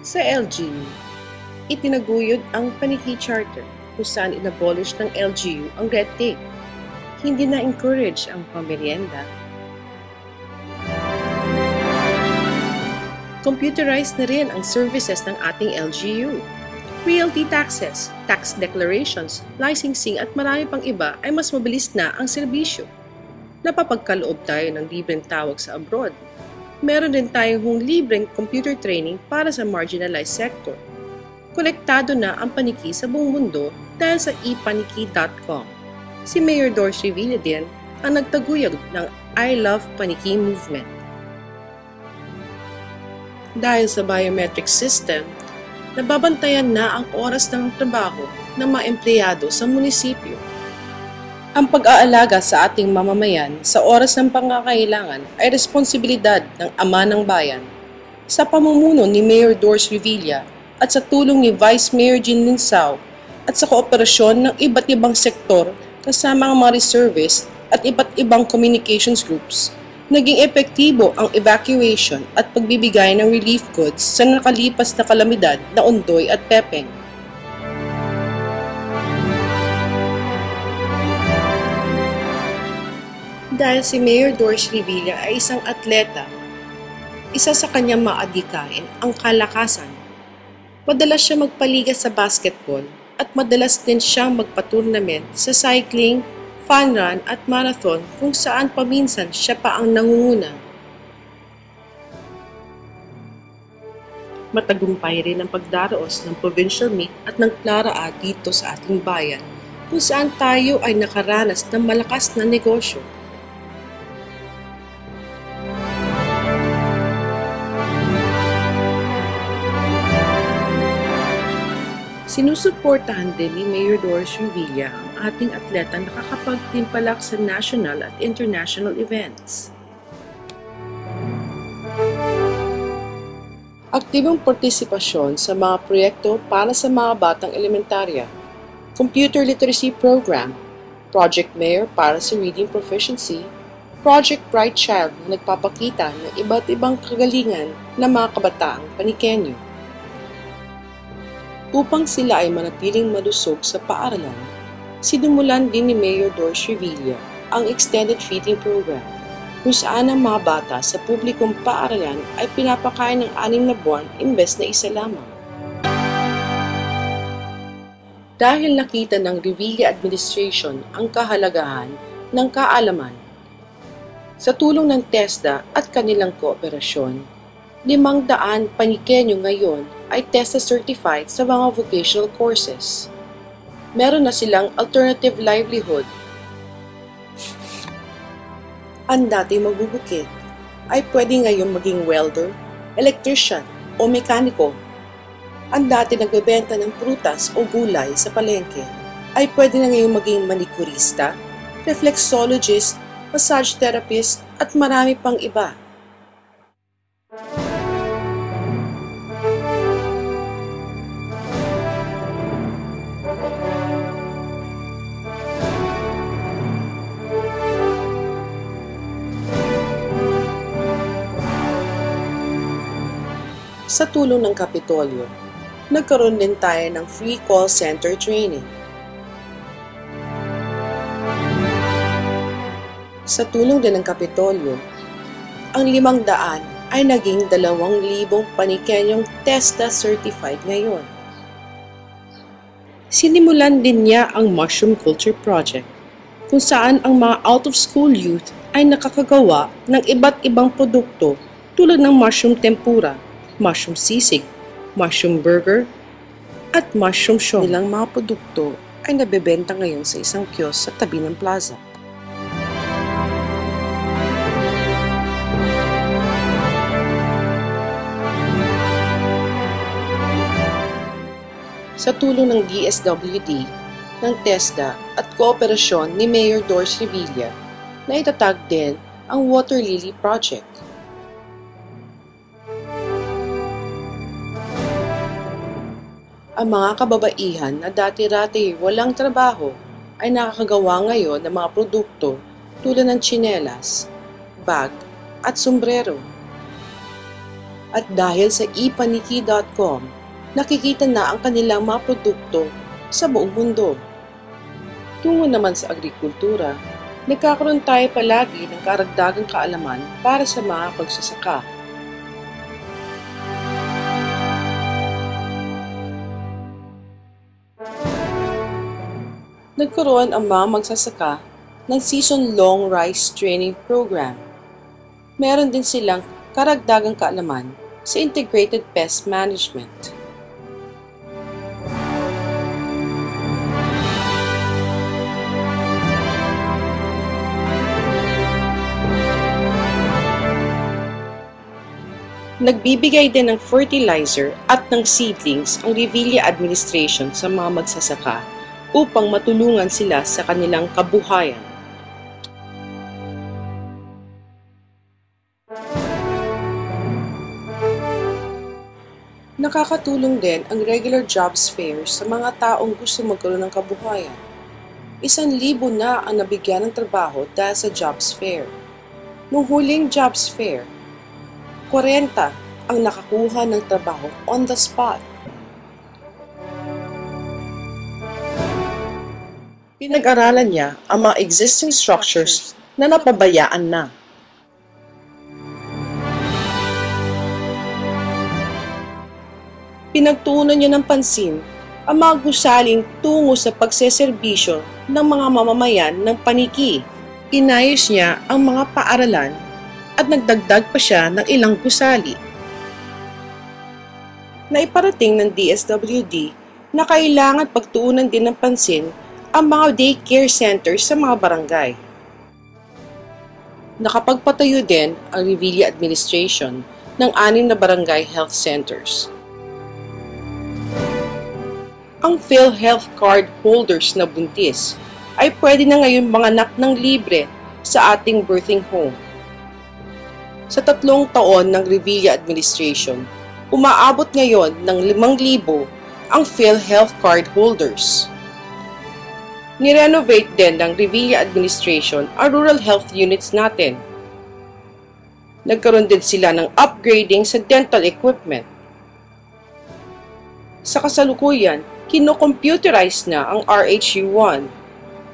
Sa LGU, itinaguyod ang Paniki Charter kung saan inabolish ng LGU ang red tape. Hindi na-encourage ang pamerienda. Computerized na rin ang services ng ating LGU. Realty taxes, tax declarations, licensing at marami pang iba ay mas mabilis na ang serbisyo. Napapagkaloob tayo ng libreng tawag sa abroad. Meron din tayong libreng computer training para sa marginalized sector. Konektado na ang paniki sa buong mundo dahil sa epaniki.com. Si Mayor Doris Revilla din ang nagtaguyod ng I Love Paniki movement. Dahil sa biometric system, nababantayan na ang oras ng trabaho ng mga empleyado sa munisipyo. Ang pag-aalaga sa ating mamamayan sa oras ng pangangailangan ay responsibilidad ng ama ng bayan. Sa pamumuno ni Mayor Doris Revilla at sa tulong ni Vice Mayor Jean Linsao at sa kooperasyon ng iba't ibang sektor kasama ang mga reservists at iba't ibang communications groups, naging epektibo ang evacuation at pagbibigay ng relief goods sa nakalipas na kalamidad na Ondoy at Pepeng. Dahil si Mayor Doris Revilla ay isang atleta, isa sa kanyang maadhikain ang kalakasan. Madalas siya magpaliga sa basketball at madalas din siyang magpa-tournament sa cycling, fun run at marathon kung saan paminsan siya pa ang nangunguna. Matagumpay rin ang pagdaraos ng provincial meet at ng Clara dito sa ating bayan kung saan tayo ay nakaranas ng malakas na negosyo. Sinusuportahan din ni Mayor Doris Revilla ang ating atleta na nakakapagtimpalak sa national at international events. Aktibong partisipasyon sa mga proyekto para sa mga batang elementarya, Computer Literacy Program, Project Mayor para sa Reading Proficiency, Project Bright Child na nagpapakita ng iba't ibang kagalingan ng mga kabataang Panikenyo. Upang sila ay manatiling malusog sa paaralan, sinumulan din ni Mayor Doris Revilla ang Extended Feeding Program, kung saan ang mga bata sa publikong paaralan ay pinapakain ng 6 na buwan imbes na 1 lamang. Dahil nakita ng Revilla Administration ang kahalagahan ng kaalaman, sa tulong ng TESDA at kanilang kooperasyon, 500 Panikenyo ngayon ay TESDA certified sa mga vocational courses. Meron na silang alternative livelihood. Ang dati magbubukid ay pwede ngayon maging welder, electrician o mekaniko. Ang dati nagbebenta ng prutas o gulay sa palengke ay pwede na ngayon maging manicurista, reflexologist, massage therapist at marami pang iba. Sa tulong ng Kapitolyo, nagkaroon din tayo ng free call center training. Sa tulong din ng Kapitolyo, ang 500 ay naging 2,000 Panikenyong TESDA certified ngayon. Sinimulan din niya ang Mushroom Culture Project, kung saan ang mga out-of-school youth ay nakakagawa ng iba't ibang produkto tulad ng mushroom tempura, mushroom sisig, mushroom burger, at mushroom show. Nilang mga produkto ay nabebenta ngayon sa isang kiosk sa tabi ng plaza. Sa tulong ng DSWD, ng TESDA at kooperasyon ni Mayor Doris Revilla, na itatag din ang Water Lily Project. Ang mga kababaihan na dati-rati walang trabaho ay nakakagawa ngayon ng mga produkto tulad ng tsinelas, bag, at sombrero. At dahil sa epaniki.com, nakikita na ang kanilang mga produkto sa buong mundo. Tungo naman sa agrikultura, nagkakaroon tayo palagi ng karagdagang kaalaman para sa mga pagsasaka. Nagkaroon ang mga magsasaka ng season-long rice training program. Meron din silang karagdagang kaalaman sa integrated pest management. Nagbibigay din ng fertilizer at ng seedlings ang Revilla Administration sa mga magsasaka upang matulungan sila sa kanilang kabuhayan. Nakakatulong din ang regular jobs fairs sa mga taong gusto magkaroon ng kabuhayan. 1,000 na ang nabigyan ng trabaho dahil sa jobs fair. Nung huling jobs fair, 40 ang nakakuha ng trabaho on the spot. Pinag-aralan niya ang mga existing structures na napabayaan na. Pinagtuunan niya ng pansin ang mga gusaling tungo sa pagseserbisyo ng mga mamamayan ng paniki. Inayos niya ang mga paaralan at nagdagdag pa siya ng ilang gusali. Naiparating ng DSWD na kailangan pagtuunan din ng pansin ang mga daycare centers sa mga barangay. Nakapagpatayo din ang Revilla Administration ng 6 na barangay health centers. Ang PhilHealth card holders na buntis ay pwede na ngayon manganak ng libre sa ating birthing home. Sa 3 taon ng Revilla Administration, umaabot ngayon ng 5,000 ang PhilHealth card holders. Nirenovate din ng Revilla Administration ang rural health units natin. Nagkaroon din sila ng upgrading sa dental equipment. Sa kasalukuyan, kino-computerize na ang RHU1.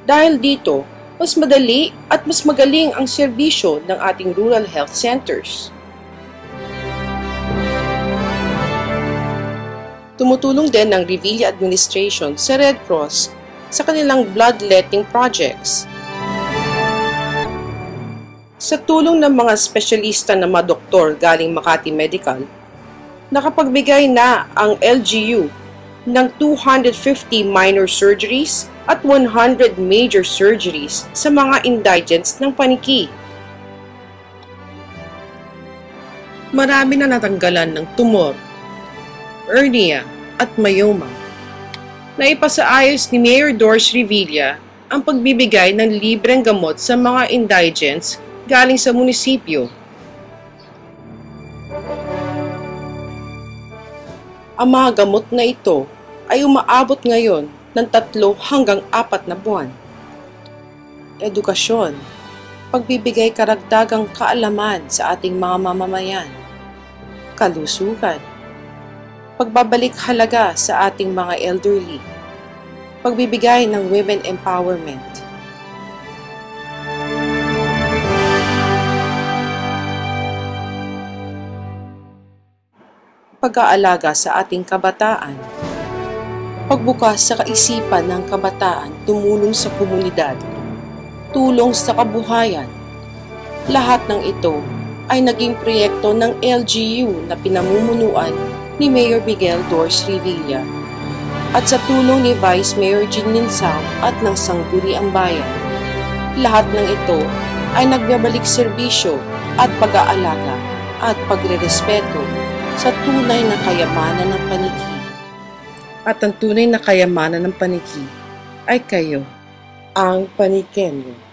Dahil dito, mas madali at mas magaling ang serbisyo ng ating rural health centers. Tumutulong din ng Revilla Administration sa Red Cross sa kanilang bloodletting projects. Sa tulong ng mga espesyalista na mga doktor galing Makati Medical, nakapagbigay na ang LGU ng 250 minor surgeries at 100 major surgeries sa mga indigents ng paniki. Marami na natanggalan ng tumor, hernia at myoma. Naipasaayos ni Mayor Doris Revilla ang pagbibigay ng libreng gamot sa mga indigents galing sa munisipyo. Ang mga gamot na ito ay umaabot ngayon ng 3 hanggang 4 na buwan. Edukasyon, pagbibigay karagdagang kaalaman sa ating mga mamamayan. Kalusugan, pagbabalik halaga sa ating mga elderly. Pagbibigay ng women empowerment. Pag-aalaga sa ating kabataan. Pagbukas sa kaisipan ng kabataan tumulong sa komunidad, tulong sa kabuhayan. Lahat ng ito ay naging proyekto ng LGU na pinamumunuan ni Mayor Miguel Doris Revilla at sa tulong ni Vice Mayor Jean Linsao at ng Sangguniang Bayan. Lahat ng ito ay nagbabalik serbisyo at pag-aalaga at pagrerespeto sa tunay na kayamanan ng paniki. At ang tunay na kayamanan ng paniki ay kayo, ang Panikenyo.